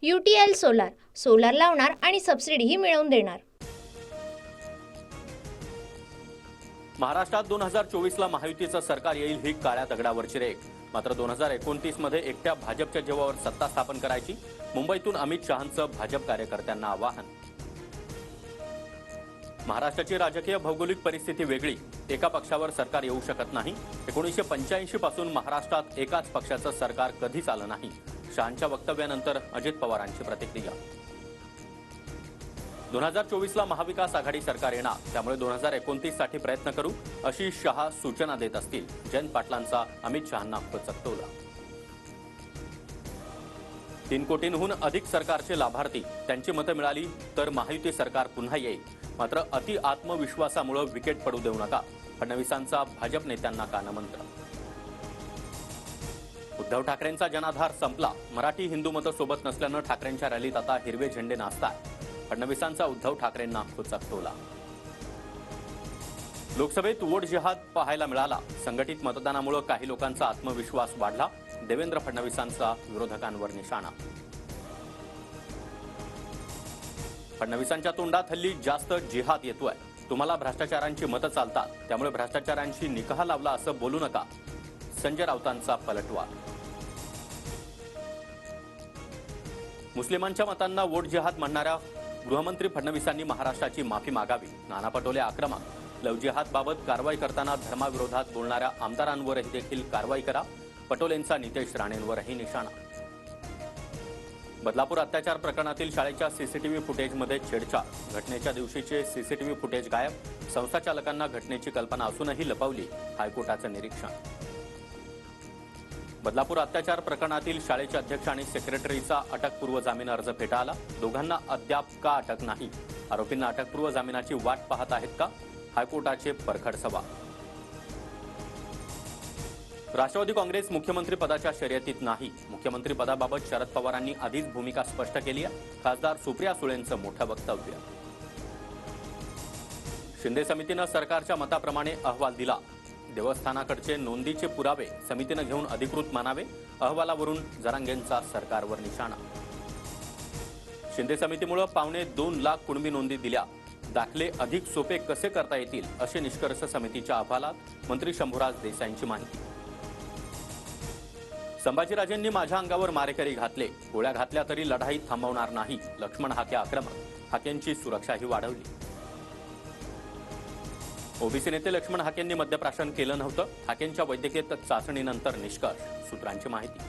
UTL solar लावणार आणि सबसिडीही मिळवून देणार। महाराष्ट्रात 2024ला महायुतीचं सरकार येईल ही काळ्या दगडावरची रेघ। मात्र 2029 मध्ये एकट्या भाजपच्या जीवावर सत्ता स्थापन करायची। मुंबईतून अमित शहांचं भाजप कार्यकर्त्यांना आवाहन। महाराष्ट्राची राजकीय भौगोलिक परिस्थिती वेगळी, एका पक्षावर सरकार येऊ शकत नाही। 1985 पासून महाराष्ट्रात एकाच पक्षाचं सरकार कधीच आलं नाही। शहांच्या वक्तव्यानंतर अजित पवारांची प्रतिक्रिया। 2024ला महाविकास आघाडी सरकार येणार, त्यामुळे 2029 साठी प्रयत्न करू अशी शहा सूचना देत असतील। जयंत पाटलांचा अमित शहांना खोचक टोला। 3 कोटींहून अधिक सरकारचे लाभार्थी, त्यांची मतं मिळाली तर महायुती सरकार पुन्हा येईल। मात्र अति आत्मविश्वासामुळे विकेट पडू देऊ नका, फडणवीसांचा भाजप नेत्यांना कानमंत्र। उद्धव ठाकरेंचा जनाधार संपला, मराठी हिंदू मतं सोबत नसल्यानं ठाकरेंच्या रॅलीत आता हिरवे झेंडे नाचतात। फडणवीसांचा उद्धव ठाकरेंना खोचक टोला। लोकसभेत वोट जिहाद पाहायला मिळाला, संघटित मतदानामुळे काही लोकांचा आत्मविश्वास वाढला। देवेंद्र फडणवीसांचा विरोधकांवर निशाणा। फडणवीसांच्या तोंडात हल्ली जास्त जिहाद येतोय। तुम्हाला भ्रष्टाचारांची मतं चालतात, त्यामुळे भ्रष्टाचारांशी निकाह लावला असं बोलू नका, संजय राऊतांचा पलटवार। मुस्लिमांच्या मतांना वोट जिहाद म्हणणाऱ्या गृहमंत्री फडणवीसांनी महाराष्ट्राची माफी मागावी। नाना पटोले आक्रमक, लव जिहाद बाबत कारवाई करताना धर्माविरोधात बोलणाऱ्या आमदारांवरही देखील कारवाई करा। पटोलेंचा नितेश राणेंवरही निशाणा। बदलापूर अत्याचार प्रकरणातील शाळेच्या सीसीटीव्ही फुटेजमध्ये छेडछाड, घटनेच्या दिवशीचे सीसीटीव्ही फुटेज गायब। संस्थाचालकांना घटनेची कल्पना असूनही लपवली, हायकोर्टाचं निरीक्षण। बदलापूर अत्याचार प्रकरणातील शाळेचे अध्यक्ष आणि सेक्रेटरीचा अटकपूर्व जामीन अर्ज फेटाळला। दोघांना अद्याप का अटक नाही? आरोपींना अटकपूर्व जामिनाची वाट पाहत आहेत का? हायकोर्टाचे परखड सवाल। राष्ट्रवादी काँग्रेस मुख्यमंत्री पदाच्या शर्यतीत नाही। मुख्यमंत्री पदाबाबत शरद पवारांनी आधीच भूमिका स्पष्ट केली आहे। खासदार सुप्रिया सुळेंचं मोठं वक्तव्य। शिंदे समितीनं सरकारच्या मताप्रमाणे अहवाल दिला। देवस्थानाकडचे नोंदीचे पुरावे समितीनं घेऊन अधिकृत मानावे। अहवालावरून जरांगेंचा सरकारवर निशाणा। शिंदे समितीमुळे 2.25 लाख कुणबी नोंदी दिल्या, दाखले अधिक सोपे कसे करता येतील असे निष्कर्ष समितीच्या अहवालात। मंत्री शंभूराज देसाईंची माहिती। संभाजीराजेंनी माझ्या अंगावर मारेकरी घातले, गोळ्या घातल्या तरी लढाई थांबवणार नाही। लक्ष्मण हाके आक्रमक, हाकेंची सुरक्षाही वाढवली। ओबीसी नेते लक्ष्मण हाकेंनी मद्यप्राशन केलं नव्हतं, हाकेंच्या वैद्यकीय चाचणीनंतर निष्कर्ष। सूत्रांची माहिती।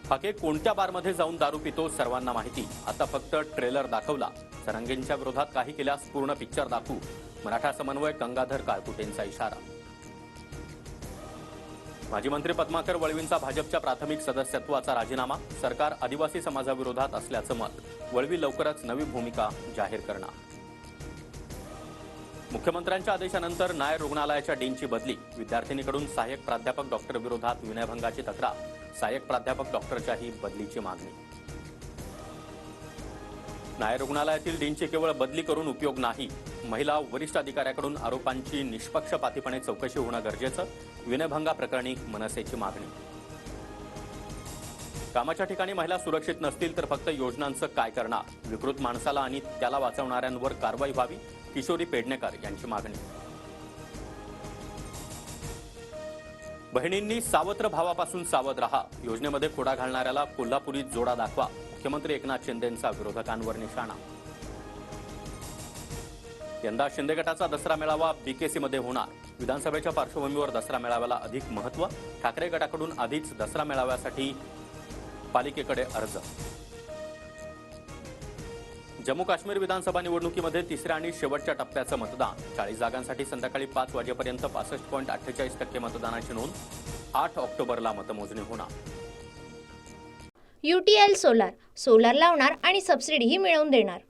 हाके कोणत्या बारमध्ये जाऊन दारू पितो सर्वांना माहिती, आता फक्त ट्रेलर दाखवला। जरांगेंच्या विरोधात काही केल्यास पूर्ण पिक्चर दाखवू, मराठा समन्वय गंगाधर काळकुटेंचा इशारा। माजी मंत्री पद्माकर वळवींचा भाजपच्या प्राथमिक सदस्यत्वाचा राजीनामा, सरकार आदिवासी समाजाविरोधात असल्याचं मत। वळवी लवकरच नवी भूमिका जाहीर करणार। मुख्यमंत्र्यांच्या आदेशानंतर नायर रुग्णालयाच्या डीनची बदली, विद्यार्थिनीकडून सहाय्यक प्राध्यापक डॉक्टर विरोधात विनयभंगाची तक्रार, सहाय्यक प्राध्यापक डॉक्टरच्याही बदलीची मागणी। नायर रुग्णालयातील डीनची केवळ बदली करून उपयोग नाही, महिला वरिष्ठ अधिकाऱ्याकडून आरोपांची निष्पक्षपातीपणे चौकशी होणं गरजेचं। विनयभंगाप्रकरणी मनसेची मागणी। कामाच्या ठिकाणी महिला सुरक्षित नसतील तर फक्त योजनांचं काय करणार? विकृत माणसाला आणि त्याला वाचवणाऱ्यांवर कारवाई व्हावी, किशोरी पेडणेकर यांची मागणी। बहिणींनी सावत्र भावापासून सावध रहा, योजनेमध्ये खोडा घालणाऱ्याला कोल्हापुरी जोडा दाखवा। मुख्यमंत्री एकनाथ शिंदेंचा विरोधकांवर निशाणा। यंदा शिंदे गटाचा दसरा मेळावा बीकेसीमध्ये होणार, विधानसभेच्या पार्श्वभूमीवर दसरा मेळाव्याला अधिक महत्त्व। ठाकरे गटाकडून आधीच दसरा मेळाव्यासाठी पालिकेकडे अर्ज। जम्मू काश्मीर विधानसभा निवडणुकीमध्ये तिसऱ्या आणि शेवटच्या टप्प्याचं मतदान, 40 जागांसाठी संध्याकाळी 5 वाजेपर्यंत 65.48% मतदानाची नोंद। 8 ऑक्टोबरला मतमोजणी होणार। UTL सोलार लावणार आणि सबसिडीही मिळवून देणार।